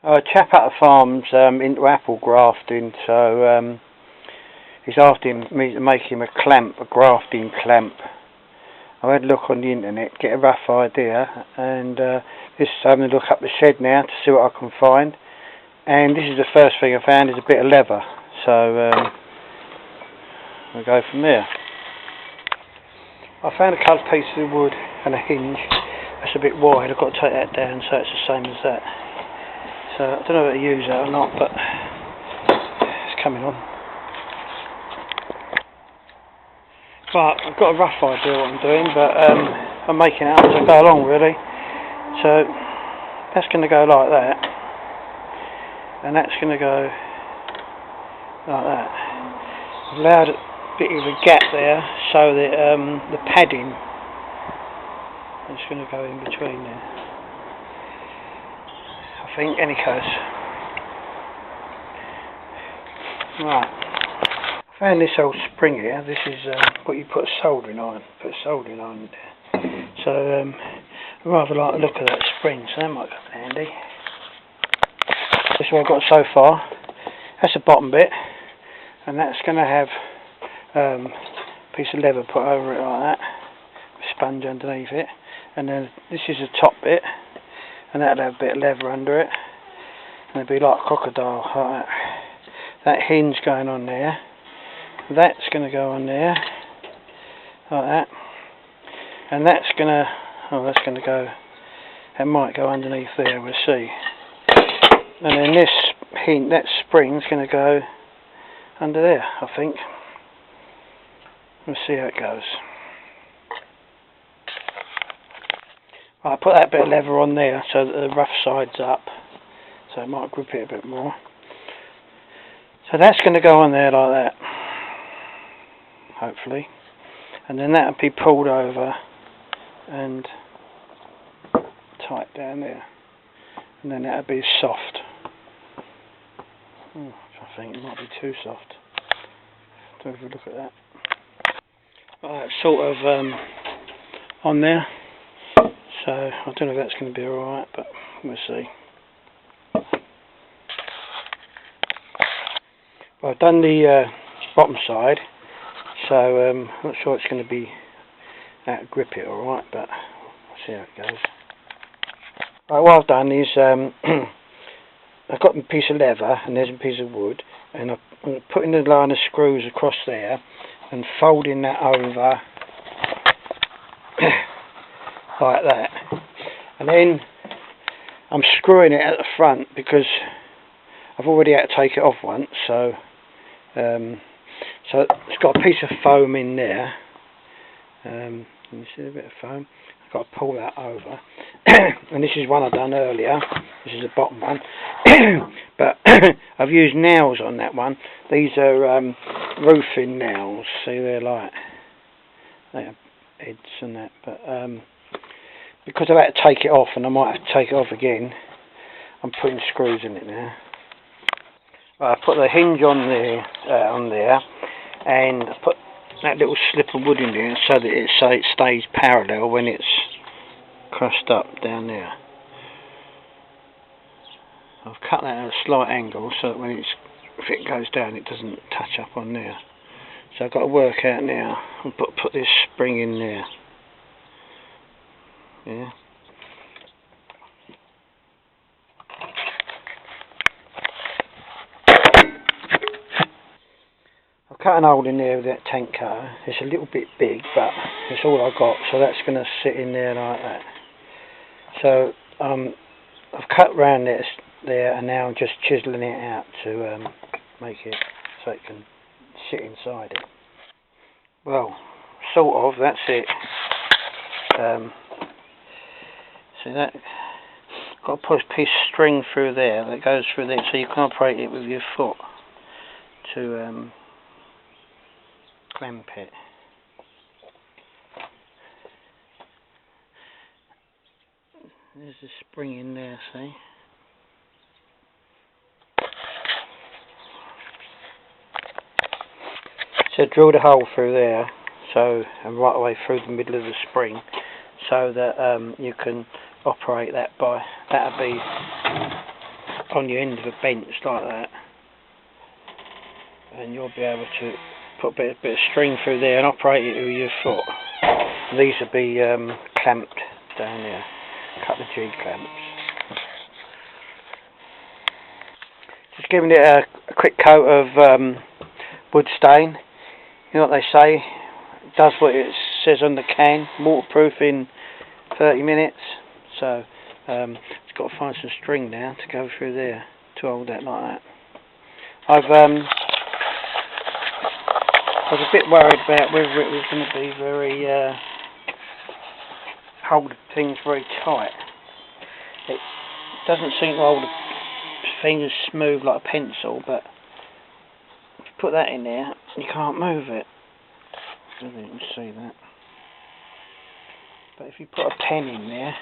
A chap at the farm's into apple grafting, so he's asking me to make him a clamp, a grafting clamp. I had a look on the internet, get a rough idea, and just having a look up the shed now to see what I can find. And this is the first thing I found, is a bit of leather, so we'll go from there. I found a couple of pieces of wood and a hinge. That's a bit wide, I've got to take that down so it's the same as that. So I don't know whether to use that or not, but it's coming on. But I've got a rough idea what I'm doing, but I'm making it up as I go along really. So that's going to go like that, and that's going to go like that. I've allowed a bit of a gap there so that the padding is going to go in between there, I think, any case. Right, I found this old spring here. This is what you put a soldering iron. Put a soldering iron there. So I rather like the look of that spring, so that might come in handy. This is what I've got so far. That's the bottom bit, and that's going to have a piece of leather put over it like that, a sponge underneath it, and then this is the top bit, and that'll have a bit of leather under it, and it'll be like a crocodile, like that. That hinge going on there, that's going to go on there, like that, and that's going to, that's going to go, it might go underneath there, we'll see. And then this hinge, that spring's going to go under there, I think. We'll see how it goes. Right, I put that bit of leather on there so that the rough side's up, so it might grip it a bit more. So that's going to go on there like that, hopefully, and then that'll be pulled over and tight down there, and then that'll be soft. I think it might be too soft. Don't have a look at that. Right, it's sort of on there, so I don't know if that's going to be alright, but we'll see. Well, I've done the bottom side, so I'm not sure it's going to be that grip it alright, but we'll see how it goes. Right, what I've done is I've got a piece of leather and there's a piece of wood, and I'm putting the line of screws across there and folding that over like that, and then I'm screwing it at the front because I've already had to take it off once, so so it's got a piece of foam in there. Can you see a bit of foam? I've got to pull that over and this is one I've done earlier. This is the bottom one but I've used nails on that one. These are roofing nails. See, they're like, they have heads and that, but because I've had to take it off, and I might have to take it off again, I'm putting screws in it now. Right, I put the hinge on there, and I put that little slip of wood in there so that it stays parallel when it's crossed up down there. I've cut that at a slight angle so that if it goes down it doesn't touch up on there. So I've got to work out now and put this spring in there. Yeah. I've cut an hole in there with that tank cutter. It's a little bit big, but it's all I've got, so that's going to sit in there like that. So I've cut round this there, and now I'm just chiseling it out to make it so it can sit inside it. Well, sort of, that's it. See that? Got to put a piece of string through there that goes through there, so you can operate it with your foot to clamp it. There's a spring in there, see? So drilled a hole through there, and right away through the middle of the spring, so that you can operate that by, that'll be on your end of a bench like that, and you'll be able to put a bit of string through there and operate it with your foot. These will be clamped down there, a couple of G clamps. Just giving it a quick coat of wood stain. You know what they say, it does what it says on the can, waterproof in 30 minutes. So it's got to find some string now to go through there to hold that like that. I was a bit worried about whether it was going to be very hold things very tight. It doesn't seem to hold the thing as smooth like a pencil, but if you put that in there, you can't move it. I don't know if you can see that. But if you put a pen in there,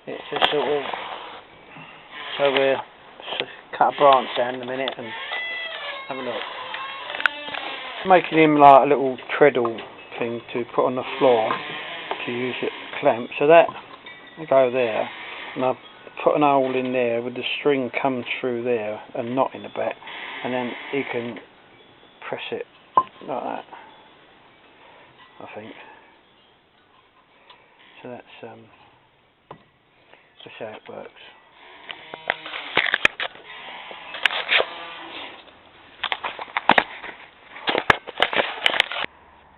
it's a sort of... So we'll cut a branch down in a minute and have a look. Making him like a little treadle thing to put on the floor to use it clamp. So that will go there, and I'll put an hole in there with the string comes through there and knot in the back, and then you can press it like that, I think. So that's how it works.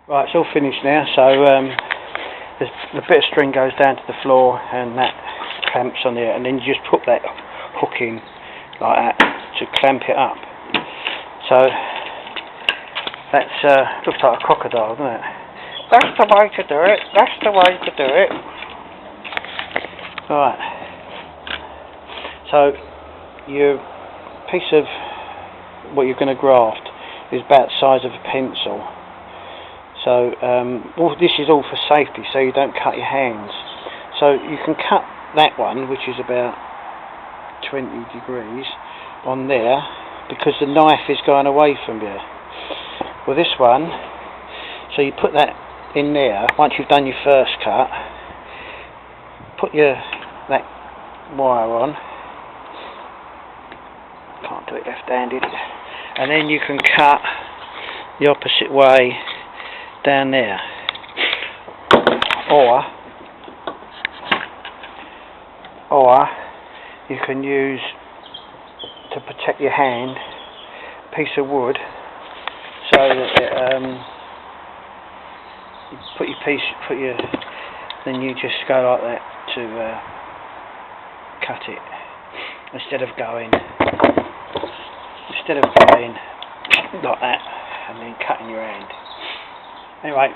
Right, it's all finished now, so the bit of string goes down to the floor and that clamps on there, and then you just put that hook in like that to clamp it up. So that's looks like a crocodile, doesn't it? That's the way to do it, that's the way to do it. Right, so your piece of what you're going to graft is about the size of a pencil. So this is all for safety, so you don't cut your hands. So you can cut that one, which is about 20 degrees on there, because the knife is going away from you. Well, this one, so you put that in there. Once you've done your first cut, put that wire on. Can't do it left-handed. And then you can cut the opposite way down there, or you can use, to protect your hand, a piece of wood, so that you then you just go like that to cut it, instead of going like that and then cutting your hand. Anyway,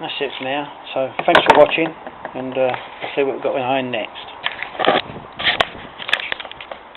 that's it for now, so thanks for watching, and I'll see what we've got behind next.